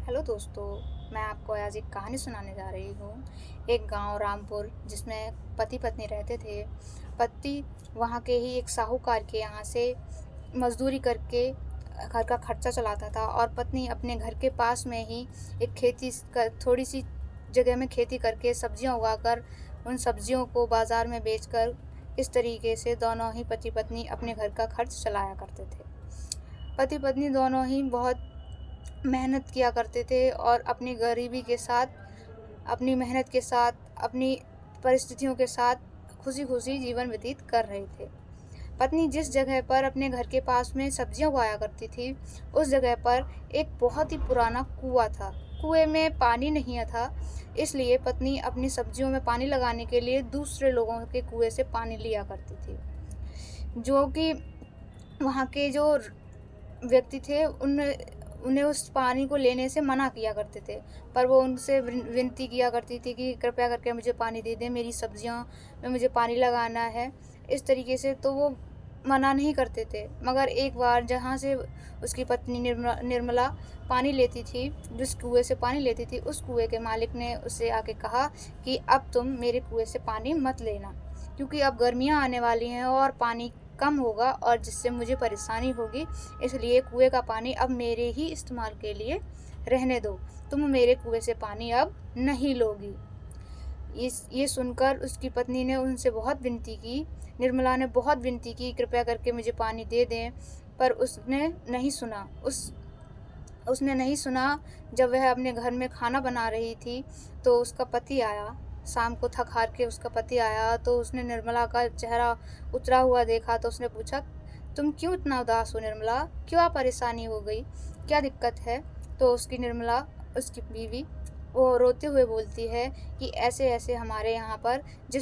Hello दोस्तों, मैं आपको आज एक कहानी सुनाने जा रही हूँ। एक गांव रामपुर जिसमें पति पत्नी रहते थे। पति वहाँ के ही एक साहूकार के यहाँ से मजदूरी करके घर का खर्चा चलाता था और पत्नी अपने घर के पास में ही एक थोड़ी सी जगह में खेती करके सब्जियाँ उगाकर उन सब्जियों को बाजार में बेचकर इस तरीके से दोनों ही पति पत्नी अपने घर का खर्च चलाया करते थे। पति पत्नी दोनों ही बहुत मेहनत किया करते थे और अपनी गरीबी के साथ, अपनी मेहनत के साथ, अपनी परिस्थितियों के साथ खुशी-खुशी जीवन व्यतीत कर रहे थे। पत्नी जिस जगह पर अपने घर के पास में सब्जियाँ उगाया करती थी, उस जगह पर एक बहुत ही पुराना कुआँ था। कुएँ में पानी नहीं था, इसलिए पत्नी अपनी सब्जियों में पानी लगाने के लिए दूसरे लोगों के कुएँ से पानी लिया करती थी, जो कि वहाँ के जो व्यक्ति थे उन्हें उस पानी को लेने से मना किया करते थे। पर वो उनसे विनती किया करती थी कि कृपया करके मुझे पानी दे दें, मेरी सब्जियों में मुझे पानी लगाना है। इस तरीके से तो वो मना नहीं करते थे। मगर एक बार जहाँ से उसकी पत्नी निर्मला पानी लेती थी, जिस कुएँ से पानी लेती थी, उस कुएँ के मालिक ने उससे आके कहा कि अब तुम मेरे कुएँ से पानी मत लेना, क्योंकि अब गर्मियाँ आने वाली हैं और पानी कम होगा और जिससे मुझे परेशानी होगी, इसलिए कुएँ का पानी अब मेरे ही इस्तेमाल के लिए रहने दो। तुम मेरे कुएँ से पानी अब नहीं लोगी। ये सुनकर उसकी पत्नी ने उनसे बहुत विनती की, निर्मला ने बहुत विनती की, कृपया करके मुझे पानी दे दें, पर उसने नहीं सुना। उसने नहीं सुना। जब वह अपने घर में खाना बना रही थी, तो उसका पति आया। शाम को थक-हार के उसका पति आया, तो उसने निर्मला का चेहरा उतरा हुआ देखा, तो उसने पूछा, "तुम क्यों इतना उदास हो निर्मला? क्या परेशानी हो गई? क्या दिक्कत है?" तो उसकी बीवी, वो रोते हुए बोलती है कि ऐसे-ऐसे हमारे यहाँ पर जिन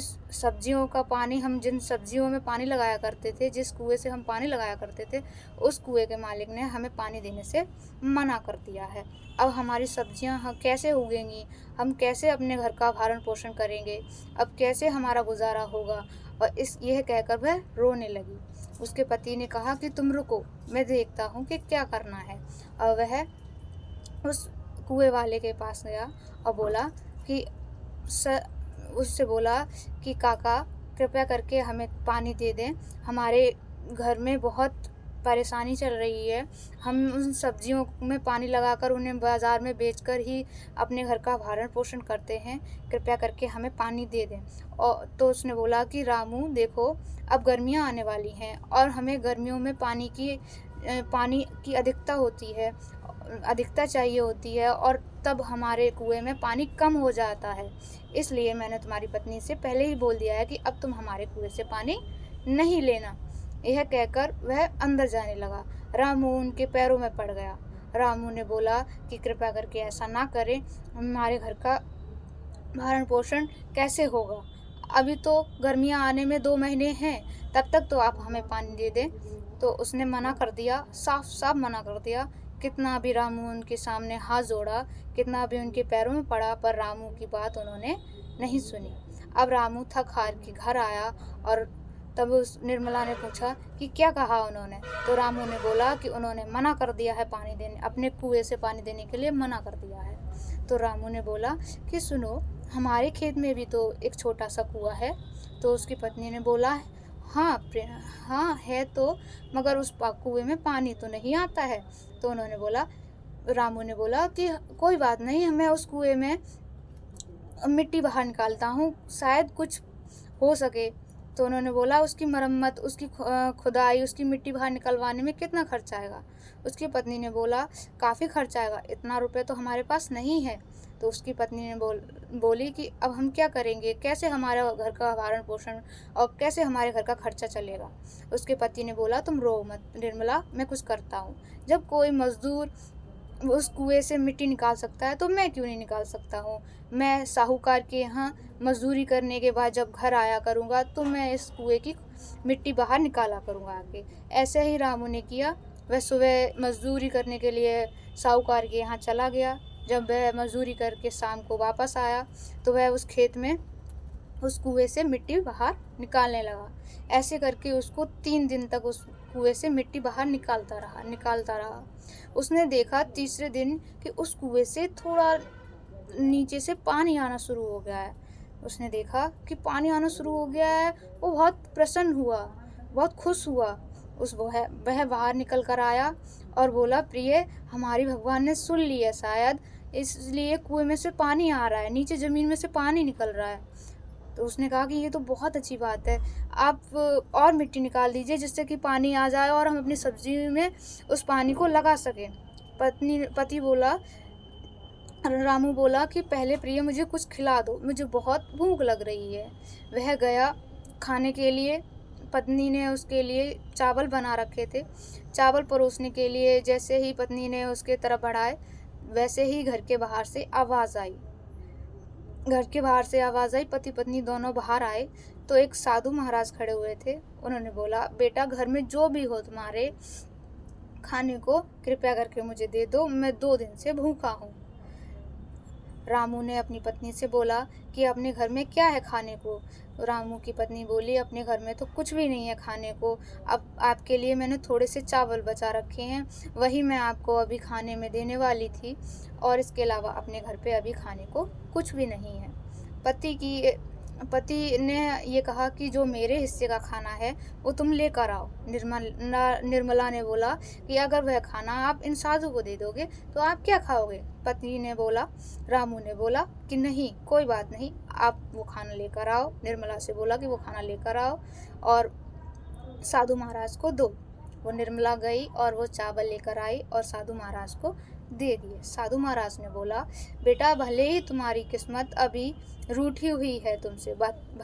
सब्जियों में पानी लगाया करते थे, जिस कुएँ से हम पानी लगाया करते थे, उस कुएँ के मालिक ने हमें पानी देने से मना कर दिया है। अब हमारी सब्जियाँ कैसे उगेंगी? हम कैसे अपने घर का भरण-पोषण करेंगे? अब कैसे हमारा गुज़ारा होगा? और यह कहकर वह रोने लगी। उसके पति ने कहा कि तुम रुको, मैं देखता हूँ कि क्या करना है। और वह उस कुएँ वाले के पास गया और कि स उससे बोला कि काका, कृपया करके हमें पानी दे दें। हमारे घर में बहुत परेशानी चल रही है। हम उन सब्जियों में पानी लगाकर उन्हें बाज़ार में बेचकर ही अपने घर का भरण-पोषण करते हैं। कृपया करके हमें पानी दे दें। तो उसने बोला कि रामू देखो, अब गर्मियाँ आने वाली हैं और हमें गर्मियों में पानी की अधिकता चाहिए होती है और तब हमारे कुएँ में पानी कम हो जाता है। इसलिए मैंने तुम्हारी पत्नी से पहले ही बोल दिया है कि अब तुम हमारे कुएँ से पानी नहीं लेना। यह कहकर वह अंदर जाने लगा। रामू उनके पैरों में पड़ गया। रामू ने बोला कि कृपया करके ऐसा ना करें, हमारे घर का भरण-पोषण कैसे होगा? अभी तो गर्मियाँ आने में 2 महीने हैं, तब तक तो आप हमें पानी दे दें। तो उसने मना कर दिया, साफ-साफ मना कर दिया। कितना भी रामू उनके सामने हाथ जोड़ा, कितना भी उनके पैरों में पड़ा, पर रामू की बात उन्होंने नहीं सुनी। अब रामू थक-हार के घर आया और तब उस निर्मला ने पूछा कि क्या कहा उन्होंने? तो रामू ने बोला कि उन्होंने मना कर दिया है अपने कुएँ से पानी देने के लिए मना कर दिया है। तो रामू ने बोला कि सुनो, हमारे खेत में भी तो एक छोटा-सा कुआँ है। तो उसकी पत्नी ने बोला, हाँ है तो, मगर उस कुएँ में पानी तो नहीं आता है। तो रामू ने बोला कि कोई बात नहीं, मैं उस कुएँ में मिट्टी बाहर निकालता हूँ, शायद कुछ हो सके। तो उन्होंने बोला, उसकी मरम्मत, खुदाई, उसकी मिट्टी बाहर निकलवाने में कितना खर्च आएगा? उसकी पत्नी ने बोला, काफ़ी खर्च आएगा, इतना रुपए तो हमारे पास नहीं है। तो उसकी पत्नी ने बोली कि अब हम क्या करेंगे? कैसे हमारा घर का भरण-पोषण और कैसे हमारे घर का खर्चा चलेगा? उसके पति ने बोला, तुम रो मत निर्मला, मैं कुछ करता हूँ। जब कोई मज़दूर उस कुएँ से मिट्टी निकाल सकता है, तो मैं क्यों नहीं निकाल सकता हूँ? मैं साहूकार के यहाँ मज़दूरी करने के बाद जब घर आया करूँगा, तो मैं इस कुएँ की मिट्टी बाहर निकाला करूँगा आके। ऐसे ही रामू ने किया। वह सुबह मज़दूरी करने के लिए साहूकार के यहाँ चला गया। जब वह मज़दूरी करके शाम को वापस आया, तो वह उस खेत में उस कुएँ से मिट्टी बाहर निकालने लगा। ऐसे करके उसको 3 दिन तक उस कुएं से मिट्टी बाहर निकालता रहा। उसने देखा तीसरे दिन कि उस कुएं से थोड़ा नीचे से पानी आना शुरू हो गया है। उसने देखा कि पानी आना शुरू हो गया है। वो बहुत प्रसन्न हुआ, बहुत खुश हुआ। वह बाहर निकल कर आया और बोला, प्रिय, हमारी भगवान ने सुन ली है शायद, इसलिए कुएं में से पानी आ रहा है, नीचे ज़मीन में से पानी निकल रहा है। तो उसने कहा कि ये तो बहुत अच्छी बात है, आप और मिट्टी निकाल दीजिए जिससे कि पानी आ जाए और हम अपनी सब्जी में उस पानी को लगा सकें। रामू बोला कि पहले प्रिय मुझे कुछ खिला दो, मुझे बहुत भूख लग रही है। वह गया खाने के लिए। पत्नी ने उसके लिए चावल बना रखे थे। चावल परोसने के लिए जैसे ही पत्नी ने उसके तरफ बढ़ाए, वैसे ही घर के बाहर से आवाज़ आई। पति पत्नी दोनों बाहर आए तो एक साधु महाराज खड़े हुए थे। उन्होंने बोला, बेटा, घर में जो भी हो तुम्हारे खाने को कृपया करके मुझे दे दो, मैं 2 दिन से भूखा हूँ। रामू ने अपनी पत्नी से बोला कि अपने घर में क्या है खाने को। रामू की पत्नी बोली, अपने घर में तो कुछ भी नहीं है खाने को, अब आपके लिए मैंने थोड़े से चावल बचा रखे हैं, वही मैं आपको अभी खाने में देने वाली थी, और इसके अलावा अपने घर पे अभी खाने को कुछ भी नहीं है। पति ने ये कहा कि जो मेरे हिस्से का खाना है वो तुम लेकर आओ। निर्मला ने बोला कि अगर वह खाना आप इन साधु को दे दोगे तो आप क्या खाओगे? रामू ने बोला कि नहीं, कोई बात नहीं, आप वो खाना लेकर आओ। निर्मला से बोला कि वो खाना लेकर आओ और साधु महाराज को दो। वो निर्मला गई और वो चावल लेकर आई और साधु महाराज को दे दिए। साधु महाराज ने बोला, बेटा, भले ही तुम्हारी किस्मत अभी रूठी हुई है तुमसे,